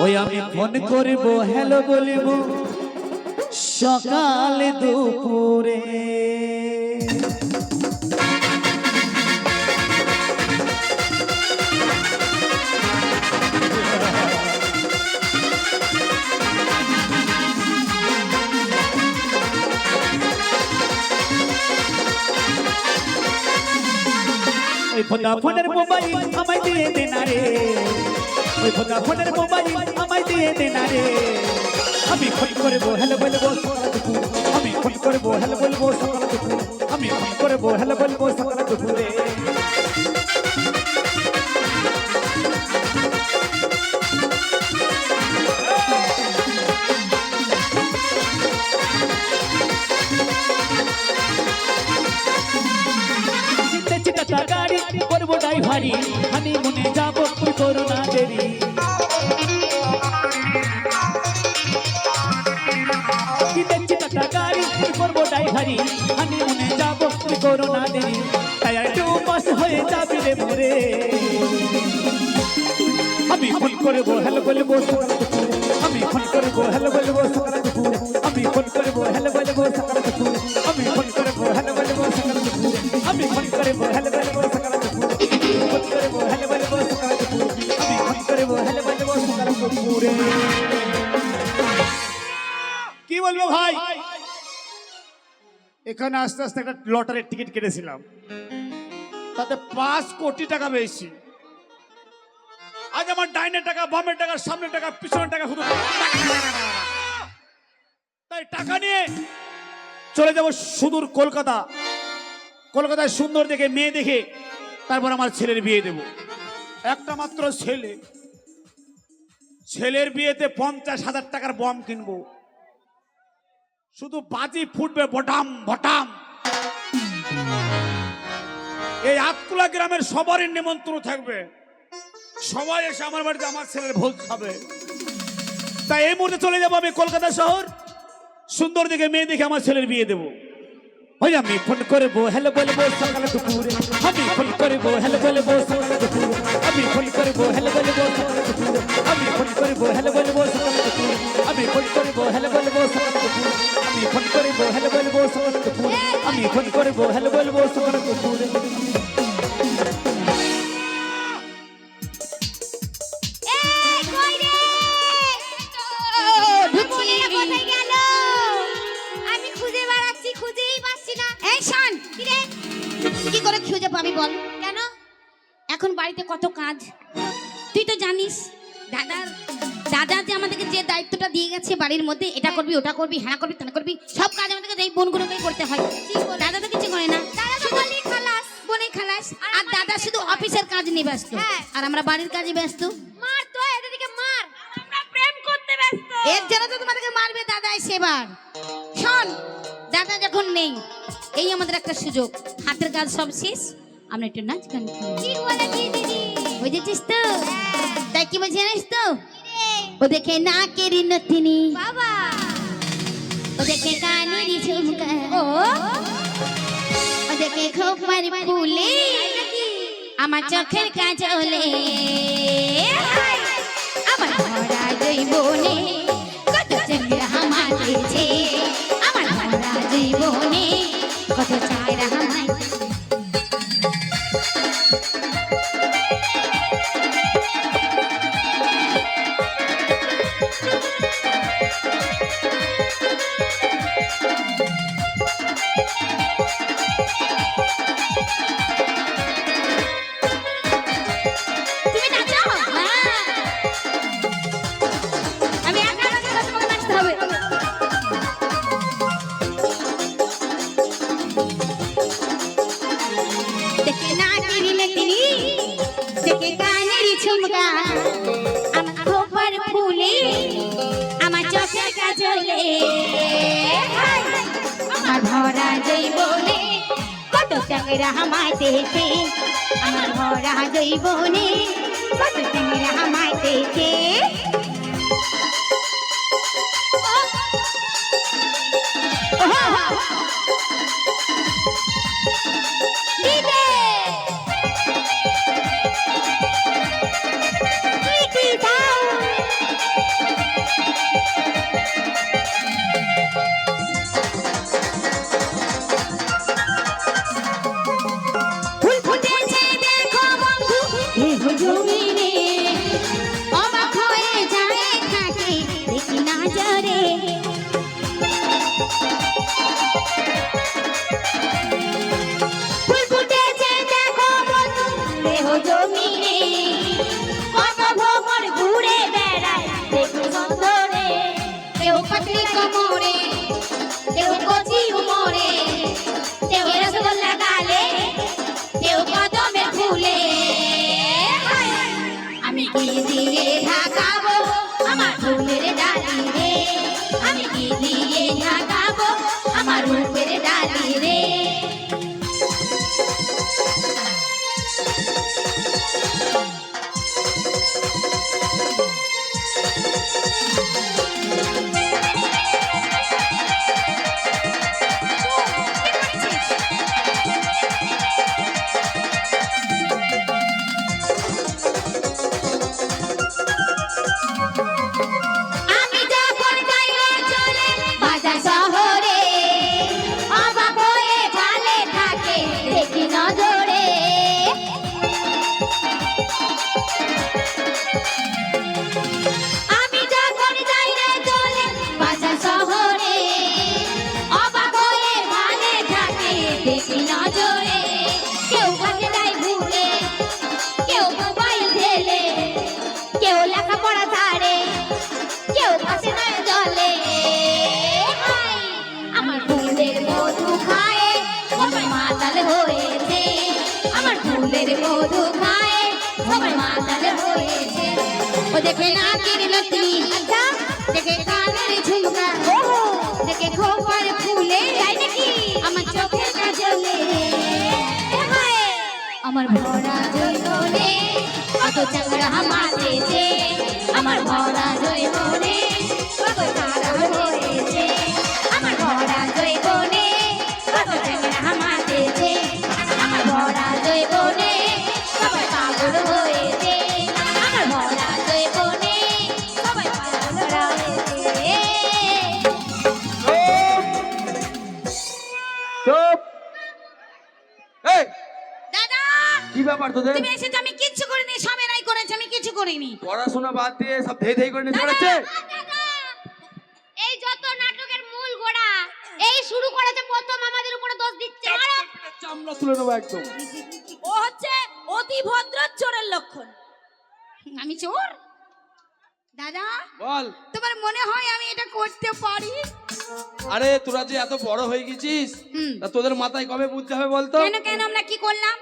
ওই আমি ফোন করব হ্যালো বলবো সকাল দুপুরে ওই ভোডাফোনের মোবাইল আমায় দিয়ে দে না রে ওই ভোডাফোনের মোবাইল আমায় দিয়ে দে না রে আমি ফোন করবো হ্যালো বলবো আমি ফোন করবো হ্যালো বলবো সকাল দুপুর আমি ফোন করবো হ্যালো বলবো সকাল দুপুরে গাড়ি করবো ড্রাইভারি হানিমুনে যাবো তুই করো না দেরি গাড়ি করবো ড্রাইভারি হানিমুনে যাবো তুই করো না দেরি তাই একটু পাস হয়ে যাবি রে মোরে আমি ফোন করবো হ্যালো বলবো আমি ফোন করবো হ্যালো বলবো সকাল দুপুর আমি ফোন করবো হ্যালো বলবো সকাল দুপুর আমি ফোন করবো হ্যালো বলবো সকাল দুপুর আমি ফোন করবো হ্যালো বলবো সকাল দুপুর ফোন করবো হ্যালো বলবো সকাল দুপুর আমি ফোন করবো হ্যালো বলবো সকাল দুপুরে কি বলবো ভাই এখানে আস্তে আস্তে একটা লটারির টিকিট কেটেছিলাম তাতে 5 কোটি টাকা পেয়েছি আজ আমার ডাইনের টাকা বামের টাকা সামনের টাকা পিছনের টাকা শুধু তাই টাকা নিয়ে চলে যাব সুদূর কলকাতা কলকাতায় সুন্দর দেখে মেয়ে দেখে তারপর আমার ছেলের বিয়ে দেব একটা মাত্র ছেলে ছেলের বিয়েতে 50,000 টাকার বম কিনবো শুধু বাজি ফুটবে বটাম বটাম এই আতকুলা গ্রামের সবারই নিমন্ত্রণ থাকবে সবাই এসে আমার বাড়িতে আমার ছেলের ভোজ খাবে তাই এই মুহূর্তে চলে যাবো আমি কলকাতা শহর সুন্দর দেখে মেয়ে দেখে আমার ছেলের বিয়ে দেবো ওই আমি ফোন করবো হ্যালো বলবো সকাল দুপুরে আমি ফোন করবো হ্যালো বলবো সকাল দুপুরে আমি ফোন করবো হ্যালো বলবো সকাল দুপুরে আমি ফোন করবো হ্যালো বলবো সকাল দুপুরে আমি ফোন করবো হ্যালো বলবো সকাল দুপুরে আমি ফোন করবো হ্যালো বলবো সকাল দুপুরে আমি ফোন করবো হ্যালো বলবো সকাল দুপুরে কি করে খুঁজে পাবি বল কেন এখন বাড়িতে কত কাজ তুই তো জানিস দাদা যে আমাদেরকে যে দায়িত্বটা দিয়ে গেছে বাড়ির মধ্যে এটা করবি ওটা করবি হ্যাঁ করবি তা করবি সব কাজ আমাদেরকে এই বোনগুলোকেই করতে হয় দাদা তো কিছু করে না বোনে খালাস আর দাদা শুধু অফিসের কাজ নিয়ে ব্যস্ত আর আমরা বাড়ির কাজে ব্যস্ত মার তো এদেরকে মার আমরা প্রেম করতে ব্যস্ত এর জন্য তো তোমাদেরকে মারবে দাদা সেবার শোন দাদা যখন নেই এই আমাদের একটা সুযোগ হাতের কাজ সব শেষ আমরা একটু নাচ গান ঠিক বলে দিদি বুঝেছিস তো তাই কি বলছি জানিস তো ও দেখে না কেরি নতিনি বাবা ও দেখে কানেরি ঝুমকা ও দেখে খোপার ফুলে আমার চোখের কাজলে আমার ভরা জৈবনে কত চন্দ্রা মাতেছে আমার ভরা জৈবনে কত চায়রা হামাই তুমি নাচো আমি আপনাকে নাচতে হবে দেখে না কিরিলে তিনি দেখে কানেরি ঝুমকা আমার খোপার ফুলে আমার চোখের কাজলে আমার ভরা জৈবনে কত চাকরা হামাইতেছে আমার ভরা জৈবনে কত চাকরা হামাইতেছে জমিনে অবাক হয়ে যায় থাকে দেখি নজরে ফুল ফুটেছে দেখো বন্ধু দেহ জমিনে কত ভ্রমর ঘুরে বেড়ায় দেখো সুন্দরে কেউ পাতলি কোমরে কেউ কচি উমরে কেউ রসগোল্লা গালে কেউ কদমে ফুলে আমি কি দিয়ে ঢাকাবো আমার ফুলের ডালি রে আমি কি দিয়ে ঢাকাবো আমার রূপের ডালি রে আমি যখন যাই চলে বাজার শহরে অবাক হয়ে ভালে থাকে দেখি নজরে আমি যখন যাই চলে বাজার শহরে অবাক হয়ে ভালে থাকে দেখি নজরে কেউ কাছে যায় ভুলে কেউ মোবাইল ঢেলে কেউ লেখাপড়া ছাড়ে কেউ পাশে নয় জলে আমার ফুলের মধু খায় সবাই মাতাল হয়েছে আমার ফুলের মধু খায় সবাই মাতাল হয়েছে ও দেখে নাকের লতি দেখে কানের ঝুমকা দেখে খোপার ফুলে যায় নাকি আমার চোখের কাজলে আমার ভরা জয়নে কত চাংড়া মাতেছে আমার ভরা জয়নে কত চাংড়া হয়েছে আমার ভরা জয়নে কত চাংড়া মাতেছে আমার ভরা জয়নে সবাই পাগল হয়েছে আমার ভরা জয়নে সবাই পাগল হয়েছে চুপ! এই, দাদা কি ব্যাপার তোদের? তুমি এসেছো আমি কিচ্ছু করিনি সবাই করেছে আমি কিছু করিনি পড়াশোনা বাদ দিয়ে সব ধেই ধেই করে নিতে পারছে? এই যত নাটকের মূল গোড়া এই শুরু করেছে প্রথম আমাদের উপরে দোষ দিচ্ছে চামড়া তুলে নেবো একদম। ও হচ্ছে অতি ভদ্র চোরের লক্ষণ আমি চোর দাদা বল। তোমার মনে হয় আমি এটা করতে পারি আরে তোরা যে এত বড় হয়ে গেছিস, হুম। তা তোদের মাথায় কবে বুদ্ধি হবে বলতো? কেন কেন আমরা কি করলাম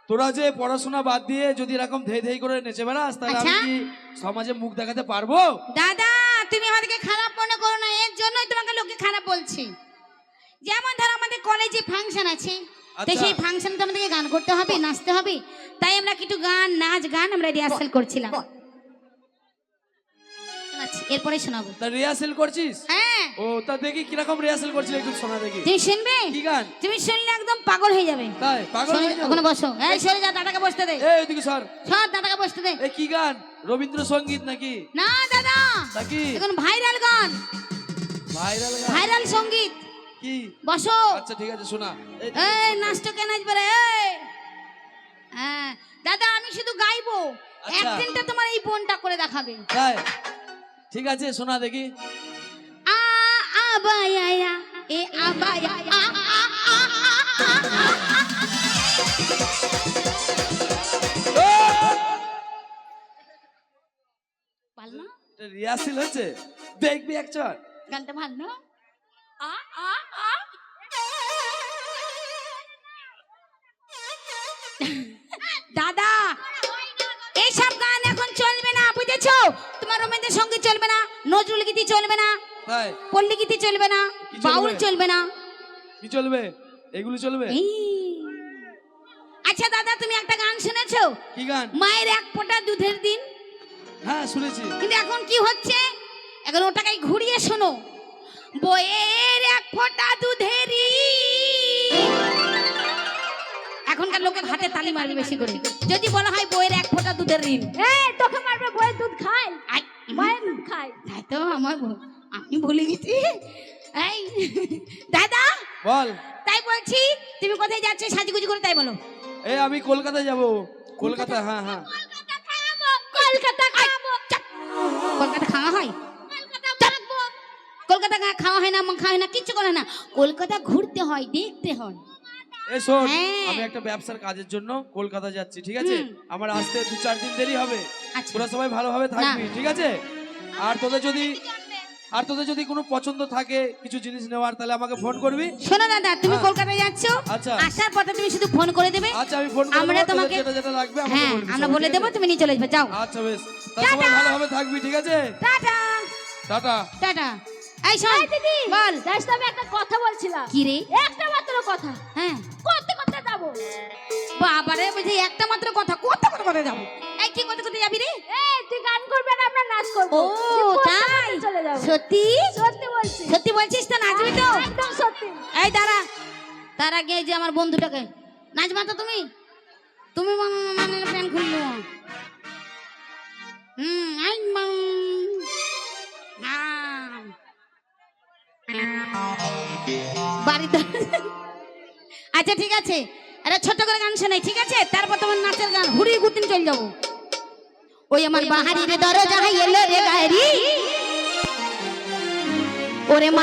তোরা যে পড়াশোনা বাদ দিয়ে যদি এরকম ধেই ধেই করে নেচে বেড়াস, তাহলে আমি আচ্ছা। কি সমাজে মুখ দেখাতে পারবো? দাদা তুমি আমাদেরকে খারাপ মনে করো না এর জন্যই তোমাকে লোকে খারাপ বলছে যেমন ধর আমাদের কলেজে ফাংশন আছে তো আচ্ছা। সেই ফাংশনে তো আমাদেরকে গান করতে হবে নাচতে হবে তাই আমরা কিছু গান নাচ গান আমরা রিহার্সাল করছিলাম শোনাচ্ছি, এরপরে শোনাবো তা রিহার্সেল করছিস? হ্যাঁ ও, তা দেখি কিরকম রিহার্সেল করছিস একটু শোনা দেখি। তুমি শুনবে কি গান? তুমি শুনলে একদম পাগল হয়ে যাবে তাই পাগল হয়ে যাবো? ওখানে বসো এই সরে যা দাদাকে বসতে দে এই ওইদিকে সর। সর দাদাকে বসতে দে এ কি গান? রবীন্দ্রসঙ্গীত নাকি? না দাদা নাকি এখন ভাইরাল গান ভাইরাল গান? ভাইরাল সঙ্গীত কি? বসো আচ্ছা ঠিক আছে, শোনা। এই এই নাচটা কেন আসবে রে এই হ্যাঁ দাদা আমি শুধু গাইবো আচ্ছা। একদিনটা তোমার এই বোনটা করে দেখাবে তাই? ঠিক আছে, শোনা দেখি। আ আবায়া এ আবায়া আ আ আ আ আ ভালো না রিহার্সেল হচ্ছে, দেখবি একচর। গানটা ভালো না আ আ আ দাদা এইসব গান এখন চলবে না বুঝেছো তোমার রবীন্দ্রসঙ্গীত চলবে না নজরুল গীতি চলবে না তাই? পল্লী গীতি চলবে না কি চলবে? বাউল চলবে না কি চলবে? এগুলো চলবে? এই। আচ্ছা দাদা তুমি একটা গান শুনেছো কি গান? মায়ের এক ফোঁটা দুধের দিন হ্যাঁ শুনেছি। কিন্তু এখন কি হচ্ছে এখন ওটাকে ঘুরিয়ে শোনো বইয়ের এক ফোঁটা দুধেরই এখনকার লোকে হাতে তালি মারবে বেশি করে যদি বলা হয় বইয়ের এক ফোঁটা দুধের ঋণ তোকে মারবে বইয়ের দুধ খায় আই, মায়ের দুধ খায় তাই তো আমার আমি ভুলে গেছি এই দাদা বল। তাই বলছি তুমি কোথায় যাচ্ছ সাজুগুজু করে তাই বলো এই আমি কলকাতায় যাব। কলকাতা, হ্যাঁ হ্যাঁ। কলকাতা খাবো, কলকাতা খাবো। কলকাতা খাওয়া হয়? কলকাতা খাবো। কলকাতা খাওয়া হয় না, খাওয়া হয় না, কিচ্ছু করে না। কলকাতা ঘুরতে হয়, দেখতে হয়। এই শোন, হ্যাঁ। আমি একটা ব্যবসার কাজের জন্য কলকাতা যাচ্ছি, ঠিক আছে? হুম। আমার আসতে 2-4 দিন দেরি হবে। আচ্ছা। তোরা সবাই ভালোভাবে থাকবি, ঠিক আছে? আর তোদের যদি কোনো পছন্দ থাকে কিছু জিনিস নেওয়ার, তাহলে আমাকে ফোন করবি। শোনো দাদা, তুমি হ্যাঁ। কলকাতায় যাচ্ছ, আচ্ছা। আসার পথে তুমি শুধু ফোন করে দেবে। আচ্ছা, আমি ফোন করব, আমরা তোদের তোমাকে যেটা যেটা লাগবে আমাকে হ্যাঁ বলবি আমরা সবাই, বলে ঠিক দেবো, আছে? তুমি নিয়ে চলে যাবে। যাও। আচ্ছা বেশ, তাহলে সবাই ভালোভাবে থাকবি, ঠিক আছে? টাটা। টাটা। টাটা। এই শোন এই দিদি, বল। জানিস তো আমি একটা কথা বলছিলাম। কি রে? একটা মাত্র কথা। হ্যাঁ করতে করতে যাবো। বাবারে, বুঝি একটা মাত্র কথা, কত কত কথা যাবো। এই কি করতে করতে যাবি রে? এই তুই গান করবে না, আমরা নাচ করবো। ও তুই করতে তাই? করতে চলে যাবো। সত্যি? সত্যি বলছি। সত্যি বলছিস তো? নাচবি তো? একদম সত্যি। এই দাঁড়া, তার আগে এই যে আমার বন্ধুটাকে নাচবা তো তুমি? তুমি মানে প্ল্যান খুললো। আই বাড়িতে। আচ্ছা ঠিক আছে, একটা ছোট্ট করে গান শোনাই, ঠিক আছে? তারপর তোমার নাচের গান হুড়ি গুতিন চলে যাবো। ওই আমার বাহারি রে দরজা এলো রে গাড়ি, ওরে মা